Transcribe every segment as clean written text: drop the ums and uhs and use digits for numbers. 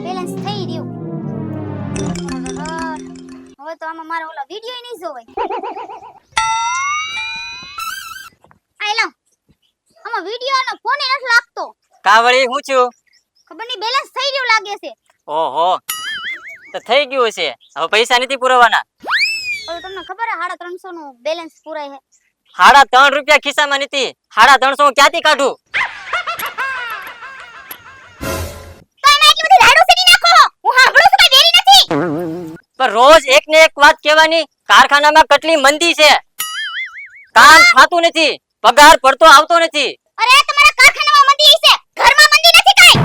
Balance થઈ રહ્યું. હવે તો આમાં મારો ઓલો વિડિયો નહીં જોવાય. આ લો આમાં વિડિયો નો ફોન નથી લાગતો. કાવળી હું છું? ખબર નહીં બેલેન્સ થઈ રહ્યું લાગે છે. ઓહો તો થઈ ગયું છે. હવે પૈસા નથી પુરવાના. ઓલો તમને ખબર હે 350 નું બેલેન્સ પુરાય છે. 3.5 રૂપિયા ખિસ્સામાં નથી. 350 હું ક્યાંથી કાઢું? પણ રોજ એક ને એક વાત કહેવાની. કારખાનામાં કેટલી મંદી છે, કામ થાતું નથી, પગાર પડતો આવતો નથી. અરે તમારા કારખાનામાં મંદી છે, ઘરમાં મંદી નથી કાઈ.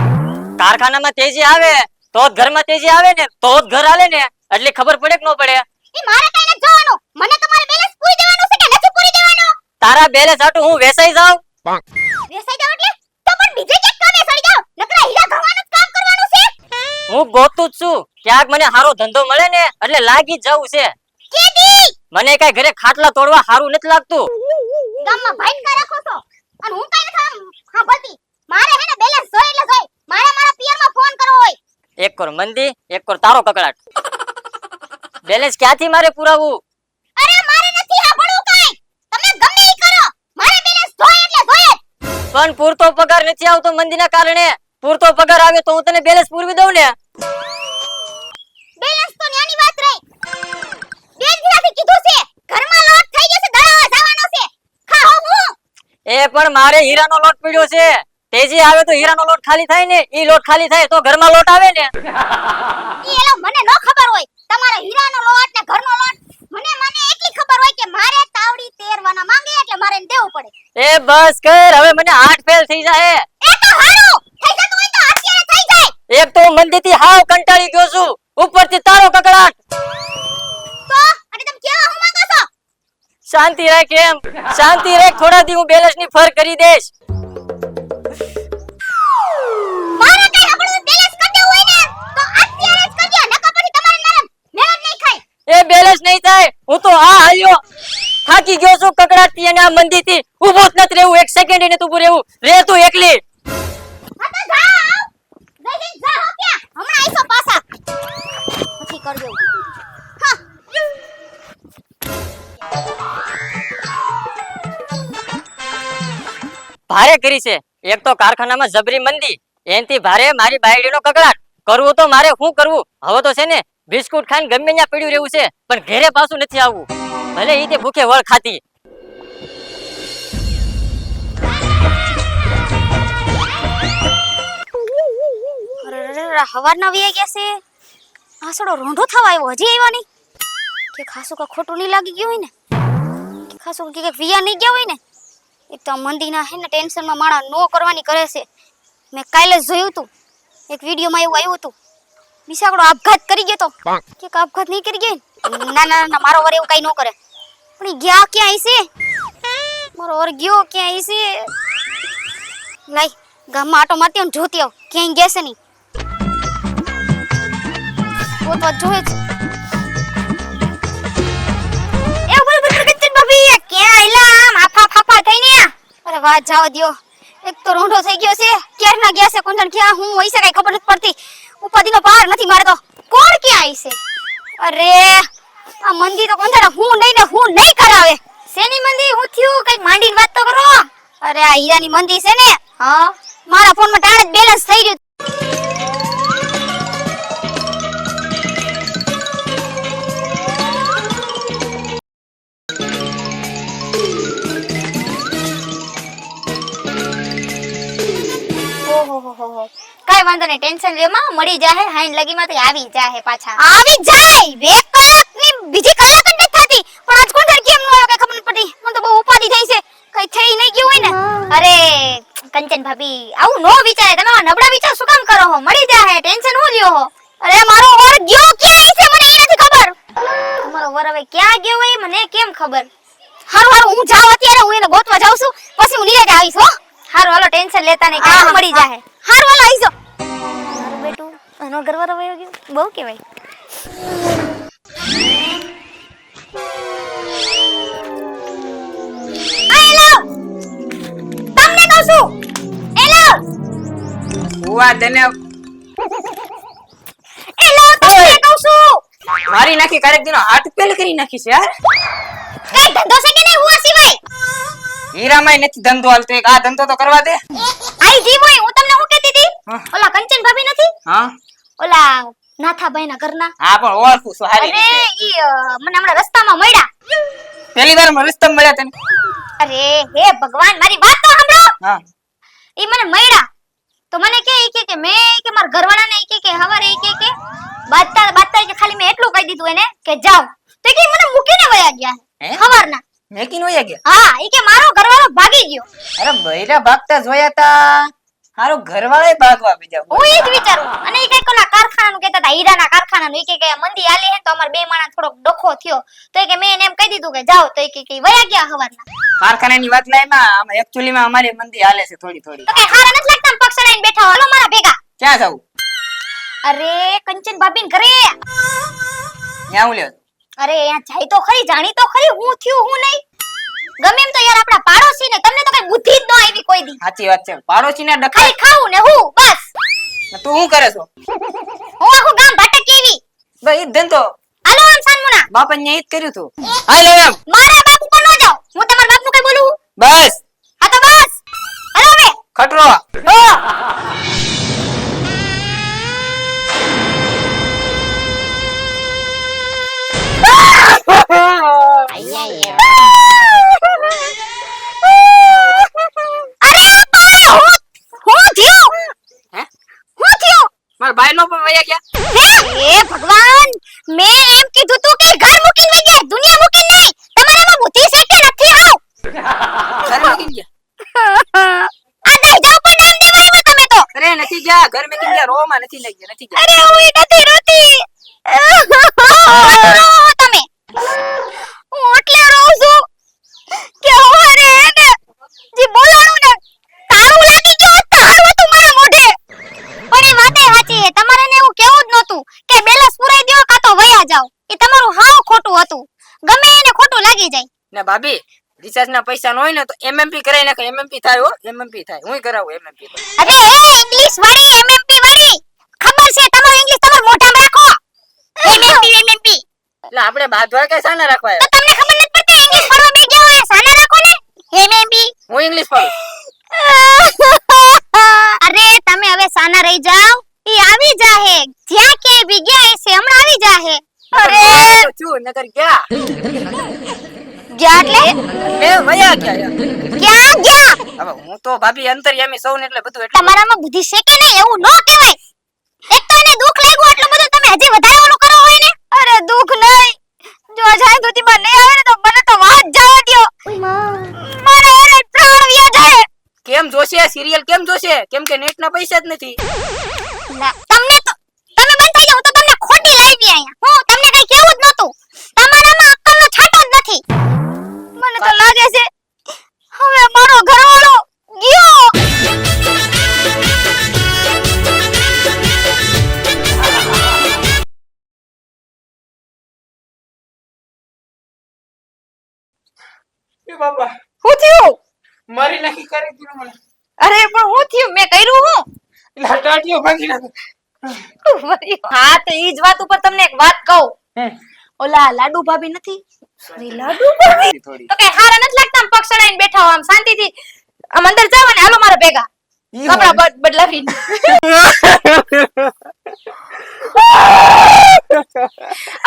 કારખાનામાં તેજી આવે તો જ ઘરમાં તેજી આવે ને, તો જ ઘર હાલે ને. એટલે ખબર પડે કે ન પડે? ઈ મારે કઈ નથી જોવાનું. મને તમારે બેલેન્સ પૂરી દેવાનું છે કે નથી પૂરી દેવાનું? તારા બેલેન્સ આટું હું વેસાઈ જાઉં? વેસાઈ જાવ એટલે તો પણ બીજે ક્યાંક કામે સડી જાવ. નકરા હીરા ઘવાનું જ કામ કરવાનું છે. હું ગોતું જ છું. ક્યાંક મને સારો ધંધો મળે ને એટલે લાગી જ જવું છે. કેદી મને કઈ ઘરે ખાટલા તોડવા સારું નથી લાગતું. ગામમાં ભાઈકા રાખો છો અને હું કઈ નથી સાંભળતી. મારે હે ને બેલેન્સ જોઈ એટલે જોઈ. મારે મારા પિયરમાં ફોન કરવો હોય. એક કોર મંદી, એક કોર તારો કકડાટ. બેલેન્સ ક્યાંથી મારે પુરાવું? અરે મારે નથી સાંભળવું કાઈ. તમે ગમે ઈ કરો. મારે બેલેન્સ જોઈ એટલે જોઈ. પણ પૂરતો પગાર નથી આવતો મંદીના કારણે. પૂરતો પગાર આવે તો હું તને બેલેન્સ પૂરવી દઉં ને. બેલેન્સ તો ન્યાની વાત રહી. બે દિવસથી કીધું છે ઘરમાં લોટ થઈ ગયો છે, દળાવા જવાનો છે. ખાઓ હું. એ પણ મારે હીરાનો લોટ પડ્યો છે. તેજી આવે તો હીરાનો લોટ ખાલી થાય ને, ઈ લોટ ખાલી થાય તો ઘરમાં લોટ આવે ને. ઈ એલો મને ન ખબર હોય. તમારે હીરાનો લોટ ને ઘરનો લોટ મને એટલી ખબર હોય કે મારે તાવડી તેરવાના માંગે એટલે મારે એને દેવું પડે. એ બસ કર, હવે મને હાર્ટ ફેલ થઈ જાય. એ તો હારું થઈ જતું હોય તો અત્યારે થઈ જાય. એક તો હું મંદીથી હાવ કંટાળી ગયો છું, ઉપરથી તારો કકડાટ. તો અને તમે કેવા હું માંગો છો? શાંતિ રાખ. એમ શાંતિ રાખ. થોડા દી હું બેલેન્સ ની ફર કરી દઈશ. મારે કઈ આપણું બેલેન્સ કરી દેવું હોય ને તો અત્યારે જ કરજો. નકર પછી તમારે મારે મહેનત નહીં ખાય. એ બેલેન્સ નહીં થાય. હું તો આ હાલ્યો થાકી ગયો છું કકડાટથી અને આ મંદીથી. ઊભો જ નથી રહેવું, એક સેકન્ડ ને ઊભું રહેવું. રે તું એકલી. હા તો જાઓ. દઈ જાઓ ક્યાં? હમણાં આઈસો પાછા. પછી કરજો. હા. ભારે કરી છે. એક તો કારખાનામાં જબરી મંદી, એનથી ભારે મારી બાયડીનો કકડાટ. કરવું તો મારે શું કરવું? હવે તો છે ને બિસ્કુટ ખાઈને ગમે ત્યાં પડ્યું રહેવું છે, પણ ઘરે પાછું નથી આવવું. ભલે ઈ તે ભૂખે વળ ખાતી. હવારના વી ગયા છે. આસડો રોંઢો થવા આવ્યો, હજી આવ્યો નહીં. કે ખાસું કા ખોટું નહીં લાગી ગયું હોય ને, કે ખાસું કે વિયા નહીં ગયા હોય ને. એક તો મંદીના હે ને ટેન્શનમાં માણા નો કરવાની કરે છે. મેં કાલે જ જોયું હતું એક વિડીયોમાં એવું આવ્યું હતું. બિસાકડો આપઘાત કરી ગયો તો. કે આપઘાત નહીં કરી ગયો? ના ના ના, મારો વર એવું કઈ ન કરે. પણ ઈ ગયા ક્યાં છે? મારો વર ગયો ક્યાં છે? લાઈ ગામમાં આટો મારતી આવ, જોતી આવ ક્યાંય ગયા છે નહીં. ગોતવા જોવે છે. એ બરાબર ગચ્ચન ભાભી ક્યાં આયલા? માફા ફાફા થઈને. અરે વાત જાવ દ્યો. એક તો રોંઢો થઈ ગયો છે. ક્યાં ના ગયા છે? કોણ જાણે ક્યાં હું હોય છે કઈ ખબર નથી પડતી. ઉપાધિનો પાર નથી મારે તો. કોણ ક્યાં આવી છે? અરે આ મંદી તો કોણ જાણે હું નહીં કરાવે. શેની મંદી? હું થયું કઈક માંડીને વાત તો કરો. અરે આ હીરાની મંદી છે ને. હા મારા ફોનમાં ટાણે જ બેલેન્સ થઈ રહ્યું. કઈ વાંધો નહીં, ટેન્શન લેમાં મળી જાહે. હાઈન લગીમાં તો આવી જાહે પાછા. આવી જાય. વેક કલાકની બીજી કલાક જ નથી થતી. પણ આજ કોણ કેમ નો આવ્યો કઈ ખબર નથી પડતી. મને તો બહુ ઉપાધી થઈ છે. કઈ થઈ નહીં ગયું હોય ને. અરે કંચન ભાભી આવું નો વિચારે. તમે નબળા વિચાર શું કામ કરો હો? મળી જાહે, ટેન્શન હું લ્યો હો? અરે મારો વર ગયો ક્યાં છે મને એ નથી ખબર. તમારો વર હવે ક્યાં ગયો હોય મને કેમ ખબર? હારું હું જાઉં અત્યારે. હું એને ગોતવા જાઉં છું, પછી હું નિરાતે આવીશ હો. હારું હાલો, ટેન્શન લેતા નહીં, કામ મળી જાહે. હારું હાલો આવીજો. મારું બેટું આનો ઘરવાળો વયો ગયો બહુ કહેવાય. હેલો તમને કહું છું. હેલો હુઆ તને હેલો તમને કહું છું. મારી નાખી કારેક દીનો હાથ પેલ કરી નાખી છે યાર. કઈ ધંધો છે કે નહીં હુઆ સિવાય? હીરામાંય નથી ધંધો હાલતો, એક આ ધંધો તો કરવા દે. આઈ જી હોય હું તમને શું કહેતી હતી? હા. ઓલા કંચન ભાભી નથી? હા ઓલા નાથાભાઈ ના ઘરના. હા પણ ઓળખું છું હારી અરે રીતે. ઈ મને હમણાં રસ્તામાં મળ્યા. પહેલી વાર મને રસ્તામાં મળ્યા તને. અરે હે ભગવાન મારી વાત તો સાંભળો. હા ઈ મને મળ્યા તો મને કે મેં કે મારા ઘરવાળાને ઈ કે હવારે ઈ કે બાદતા કે ખાલી મેં એટલું કહી દીધું એને કે જાવ તો કે મને મૂકીને વયા ગયા હે? હવારના. મેકીન વયા ગયા. હા ઈ કે મારો ઘરવાળો ભાગી ગયો. અરે બૈરા ભાગતા જોયા તા, હારો ઘરવાળાએ ભાગવા બીજા. હું ઈ જ વિચારું. અને ઈ કઈક ઓલા કારખાનાનું કહેતા હતા, હીરાના કારખાનાનું. ઈ કે મંદી આલી હે તો અમાર બે માણસ થોડોક ડખો થયો તો ઈ કે મેં એને એમ કહી દીધું કે જાવ તો ઈ કે વયા ગયા હવારના. કારખાનાની વાત લાયમાં આમાં એકચ્યુઅલી અમારી મંદી હાલે છે થોડી થોડી. તો કઈ હારા નથી લાગતા આમ પક્ષડાઈને બેઠા હો. હાલો મારા ભેગા. ક્યાં જાવું? અરે કંચન ભાભીન ઘરે. ન્યા હું લ્યો. અરે અહીંયા જાય તો ખરી, જાણી તો ખરી હું થયું હું નહીં. ગમે એમ તો યાર આપડા પાડોશી ને તમને તો કઈ બુદ્ધિ જ ન આવી કોઈ દી. સાચી વાત છે. પાડોશીને ડખા. ખાલી ખાવું ને હું બસ. તું શું કરે છો? હું આખું ગામ ભાટક કેવી. ભાઈ ઈ જ ધંધો. હાલો આમ સાનમુના. બાપા ન્યા ઈ જ કર્યું તું. હાલો એમ. મારા બાપ ઉપર ન જાઓ. હું તમારા બાપ નું કઈ બોલું? બસ હા તો બસ. હાલો હવે. ખટરો. હો. મારા ભાઈ નો પણ વયા ગયા. હે ભગવાન મેં એમ કીધું તું કે ઘર મૂકીને વઈ ગયા, દુનિયા મૂકીને નહીં. તમારામાં બુદ્ધિ છે કે નથી આવ? ઘર મૂકીને ગયા. આ દઈ જાવ પણ નામ દેવા આવ્યા તમે તો. અરે નથી ગયા, ઘર મૂકીને ગયા. રોમાં નથી લઈ ગયા, નથી ગયા. અરે હું નથી રોતી. રો તમે. હું એટલે રોઉં છું કે ઓરે ને જે બોલાણું ને તારું લાગી ગયું હોત તો હારું હતું મારા મોઢે. પણ એ વાતે સાચી છે. તમારે ને એવું કેવું જ નહોતું કે બેલેન્સ પુરાઈ દ્યો કાં તો વયા જાવ. એ તમારું હાવ ખોટું હતું. ગમે એને ખોટું લાગી જાય. ને ભાભી રિચાર્જ ના પૈસા ન હોય ને તો એમએમપી કરાઈ નાખે. એમએમપી થાય હો, એમએમપી થાય. હું કરાવું એમએમપી. અરે એ ઇંગ્લિશ વાળી એમએમપી વાળી ખબર છે તમારું ઇંગ્લિશ તમારું મોઢામાં રાખો. એમએમપી એટલે આપણે બાદવા કે સાના રાખવા તો તમને ખબર નથી પડતી ઇંગ્લિશ ભણવા બે ગયા હોય સાના રાખો ને એમએમપી. હું ઇંગ્લિશ પડું. અરે તમે હવે સાના રહી જાવ. ઈ આવી જાહે જ્યાં ક્યાંય બી ગયા હશે હમણાં આવી જાહે. અરે છું નકર ગયા. ગયા એટલે લે વયા ગયા યાર. ક્યાં ગયા? હવે હું તો ભાભી અંતર્યામી સૌ ને એટલે બધું એટલે તમારામાં બુદ્ધિ છે કે નહીં એવું ન કહેવાય. એક તો એને દુખ લાગ્યું એટલું બધું તમે હજી વધારે ઓલું કરો હોય ને. અરે દુખ નહીં. જો જાય તો તીમાં નહીં આવે ને તો મને તો વાત જવા દ્યો. મારા અરે પ્રાણ વ્યા જાય. કેમ જોશે સિરિયલ કેમ જોશે? કેમ કે નેટ ના પૈસા જ નથી. તમને તો તમે બંધ થઈ જાવ તો તમને ખોટી લાવી અહીંયા. હું તમને કઈ કેવું જ નહોતું. તમારામાં અક્કલનો છાંટો જ નથી. મને તો લાગે છે હવે મારો ઘરવાળો ગયો. એ બાબા શું થયું? મારી નાખી કરી દીધું મને. અરે પણ હું થયું? મેં કર્યું હું? એટલે ટાટીઓ ભાંગી નાખો. હા તો ઈ જ વાત ઉપર તમને એક વાત કહું. ઓલા લાડુ ભાભી નથી? લાડુ ભાભી થોડી તો કઈ હારા નથી લાગતા આમ પક્ષડાઈને બેઠા હો આમ શાંતિથી આમ અંદર જાવ ને હાલો મારા ભેગા કપડા બદલાવીને.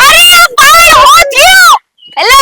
અરે ભાઈ હું થયું? હેલો